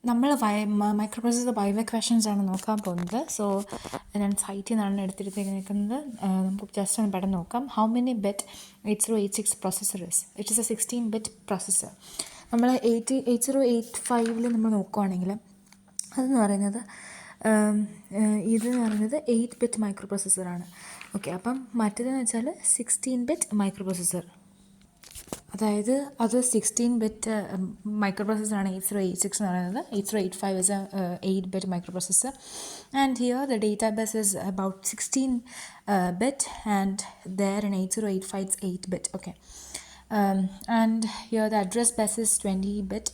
നമ്മൾ microprocessor Viva questions ആണ് നോക്കാൻ പോകുന്നത്. സോ ഞാൻ സൈറ്റിൽ നിന്നാണ് എടുത്തിരിക്കുന്നത്. നമുക്ക് ജസ്റ്റ് ഒന്ന് പെട്ടെന്ന് നോക്കാം. How many bit 8086 processor is? It is A 16-bit processor. നമ്മൾ 8085 നമ്മൾ നോക്കുകയാണെങ്കിൽ അതെന്ന് പറയുന്നത് ഇതെന്ന് പറയുന്നത് 8-bit മൈക്രോപ്രൊസസ്സറാണ്. ഓക്കെ, അപ്പം മറ്റേതെന്ന് വെച്ചാൽ 16-bit മൈക്രോപ്രൊസസ്സർ. അതായത് അത് 16-bit മൈക്രോപ്രൊസസ്സറാണ് 8086 എന്ന് പറയുന്നത്. 8085 is a 8-bit microprocessor, and here the data bus is about 16-bit, and there in 8085 it's 8-bit. Okay, and here the address bus is 20-bit,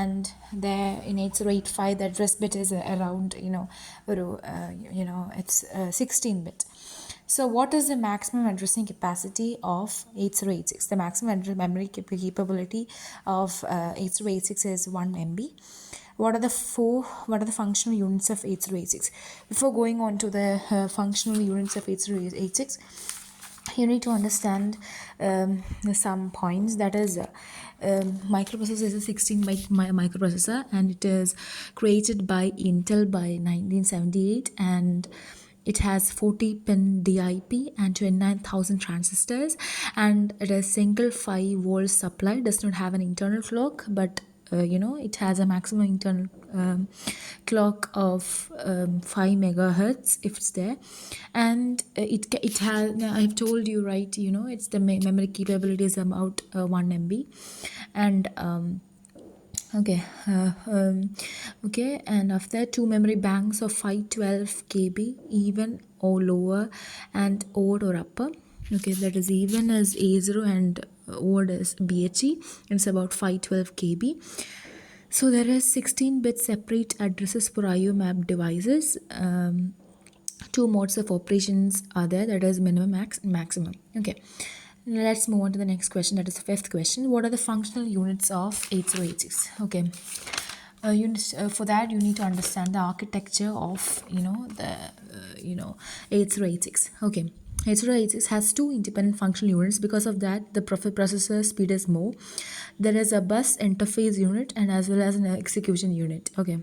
and there in 8085 the address bit is around it's 16-bit. So what is the maximum addressing capacity of 8086? The maximum memory capability of 8086 is 1 MB. What are the functional units of 8086? Before going on to the functional units of 8086, you need to understand some points. That is, microprocessor is a 16-bit microprocessor, and it is created by Intel by 1978, and it has 40-pin DIP and 29,000 transistors, and it is single 5-volt supply. Does not have an internal clock, but it has a maximum internal clock of 5 megahertz if it's there, and it has, I've told you, right, it's the memory capability is about 1 MB, and and after 2 memory banks of 512 KB, even or lower, and odd or upper. Okay, that is even as A0 and odd as BHE. It's about 512 KB. So there is 16-bit separate addresses for IO map devices. 2 modes of operations are there, that is minimum, max, and maximum. Okay, let's move on to the next question. That is the 5th question. What are the functional units of 8086? Okay, for that you need to understand the architecture of the 8086. Okay, 8086 has 2 independent functional units. Because of that, the processor speed is more. There is a bus interface unit and as well as an execution unit. Okay,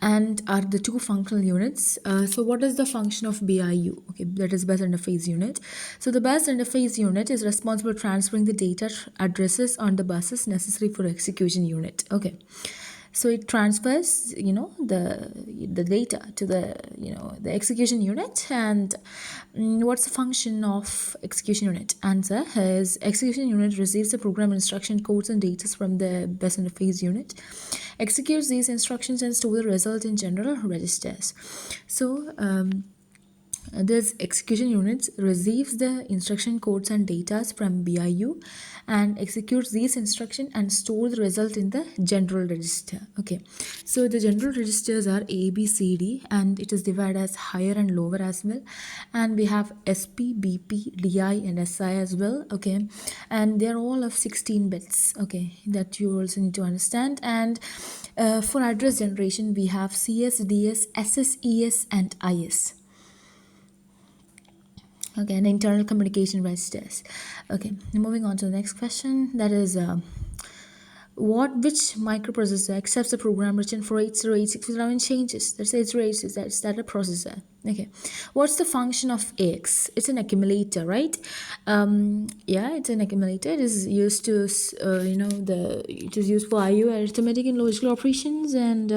and are the 2 functional units. So what is the function of BIU? Okay, that is bus interface unit. So the bus interface unit is responsible for transferring the data addresses on the buses necessary for execution unit. Okay, so it transfers the data to the execution unit. And what's the function of execution unit? Answer is execution unit receives the program instruction codes and data from the bus interface unit, executes these instructions, and store the result in general registers. So this execution unit receives the instruction codes and data from BIU and executes these instructions and store the result in the general register. Okay, so the general registers are A, B, C, D, and it is divided as higher and lower as well. And we have SP, BP, DI, and SI as well. Okay, and they're all of 16 bits. Okay, that you also need to understand. And for address generation, we have CS, DS, SS, ES, and IS. Okay, and internal communication registers. Okay, moving on to the next question. That is which microprocessor accepts a program written for 8086 without any changes? That's 8086. That's a processor. Okay, what's the function of AX? It's an accumulator, right? Yeah, it's an accumulator. It is used to it is used for IO, arithmetic and logical operations, and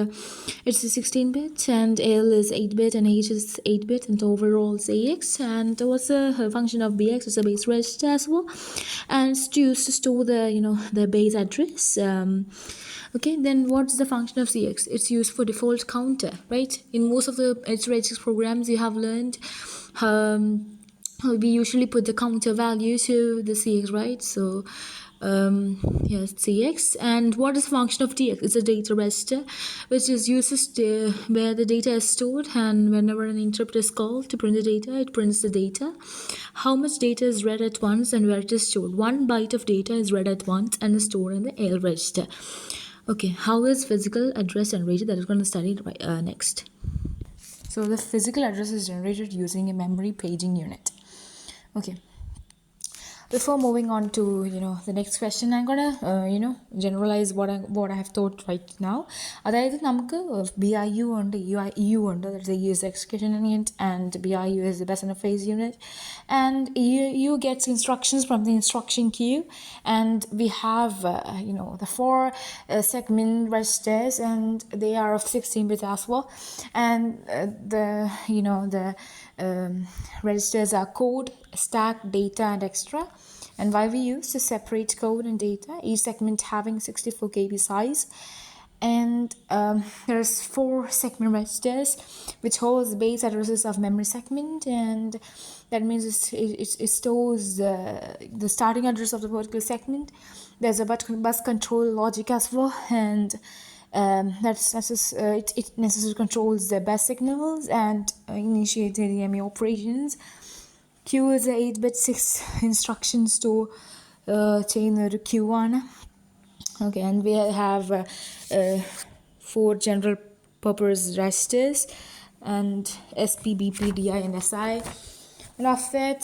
it's a 16-bit, and L is 8-bit, and H is 8-bit, and overall it's AX. And what's the function of BX? It's a base register as well, and it's used to store the base address. Okay, then what's the function of CX? It's used for default counter, right? In most of the 8086 programs you have learned, we usually put the counter value to the CX, right? So yes, CX. And what is the function of DX? It's a data register, which is uses where the data is stored, and whenever an interrupt is called to print the data, it prints the data. How much data is read at once and where it is stored? 1 byte of data is read at once and is stored in the L register. Okay, how is physical address generated? That is going to study next. So the physical address is generated using a memory paging unit. Okay, Before moving on to the next question, I'm gonna generalize what I have thought right now. അതായത് നമുക്ക് BIU ഉണ്ട്, EU ഉണ്ട്, that's the user execution unit, and BIU is the best interface unit, and EU gets instructions from the instruction queue, and we have the four segment registers, and they are of 16-bit as well, and the registers are code, stack, data, and extra. And why we use to separate code and data, each segment having 64 KB size. And there's 4 segment registers which holds base addresses of memory segment, and that means it stores the starting address of the particular segment. There's a bus control logic as well, and it necessarily controls the bus signals and initiates the AME operations. Q is a 8-bit 6 instructions to chain the Q on. Okay, and we have 4 general purpose registers, and SP, BP, DI, and SI. And after that,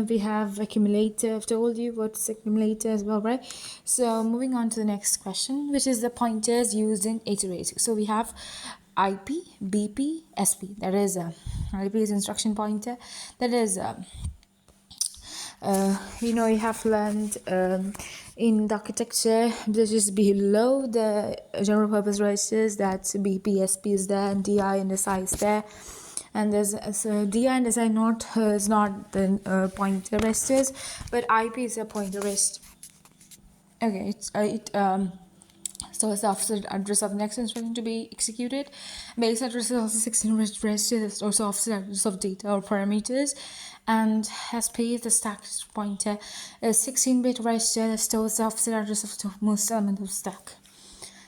we have accumulator. I've told you what's accumulator as well, right? So moving on to the next question, which is the pointers used in 8086. So we have IP, BP, SP. That is IP is instruction pointer. That is you have learned in the architecture, this is below the general purpose registers, that's BP, SP is there, and DI and SI is there. And there's DI and SI is not the pointer registers, but IP is a pointer register. Okay, so it's the offset address of next instruction to be executed. Base address is also 16 registers. It's also offset address of data or parameters. And SP is the stack pointer, a 16-bit register that stores the offset address of the most element of stack.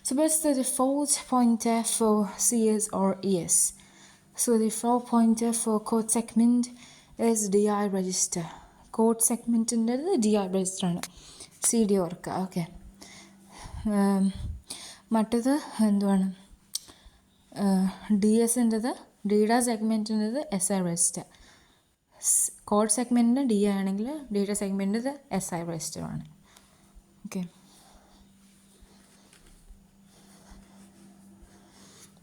So what's the default pointer for CS or ES? So the default pointer for code segment is DI register. Code segment in the DI register. CD orca. Okay. മറ്റത് എന്തുവാണ്, DS-ൻ്റെത് data സെഗ്മെൻറ്റിൻ്റെത് SI register. Code സെഗ്മെൻറ്റിന് DI ആണെങ്കിൽ data സെഗ്മെൻറ്റിൻ്റെത് SI register ആണ്. Okay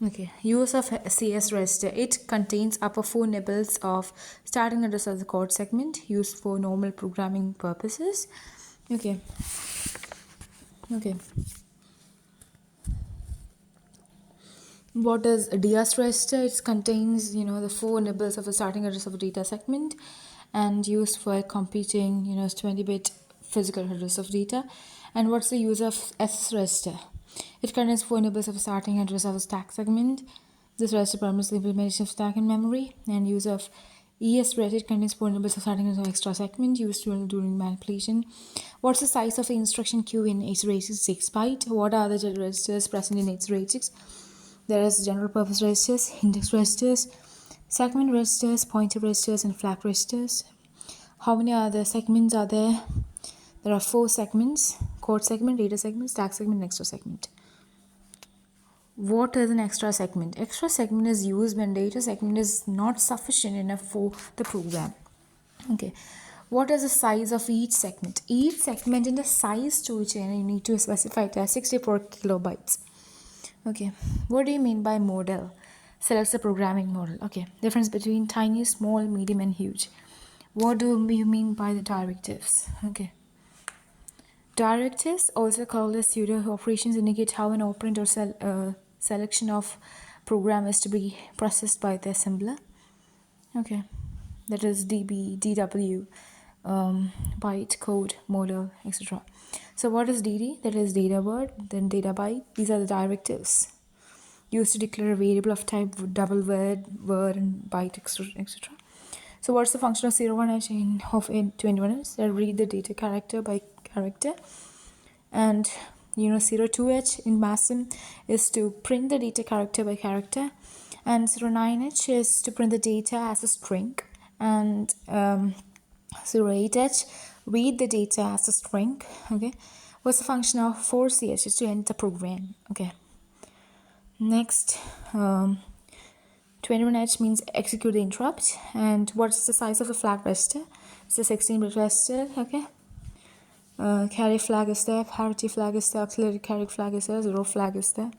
Okay, use of CS register. It contains upper 4 nibbles of starting address of the code segment used for normal programming purposes. Okay. What is a DS register? It contains the 4 nibbles of the starting address of a data segment, and used for computing 20-bit physical address of data. And what's the use of SS register? It contains 4 nibbles of a starting address of a stack segment. This register permits the implementation of stack in memory. And use of ES register, it contains 4 nibbles of starting address of extra segment used during manipulation. What's the size of the instruction queue in 8086? 6 byte. What are the registers present in 8086? There is general purpose registers, index registers, segment registers, pointer registers, and flag registers. How many other segments are there? There are 4 segments: code segment, data segment, stack segment, and extra segment. What is an extra segment? Extra segment is used when data segment is not sufficient enough for the program. Okay. What is the size of each segment? Each segment in the size tool chain, you need to specify it as 64 kilobytes. Okay. What do you mean by model? Selects the programming model. Okay. Difference between tiny, small, medium, and huge. What do you mean by the directives? Okay. Directives, also called as pseudo operations, indicate how an operand or selection of program is to be processed by the assembler. Okay. That is DB, DW, byte, code, model, etc. So what is DD? That is data word, then data byte. These are the directives used to declare a variable of type double word, and byte, etc. So what's the function of 01H of 21H? That read the data character by character. And 02H in MASM is to print the data character by character. And 09H is to print the data as a string. And 08H, read the data as a string. Okay. What's the function of 4CH? Is to end the program. Okay. Next, 21H means execute the interrupt. And what's the size of the flag register? It's a 16-bit register. Okay. Carry flag is there, parity flag is there, auxiliary carry flag is there, row flag is there.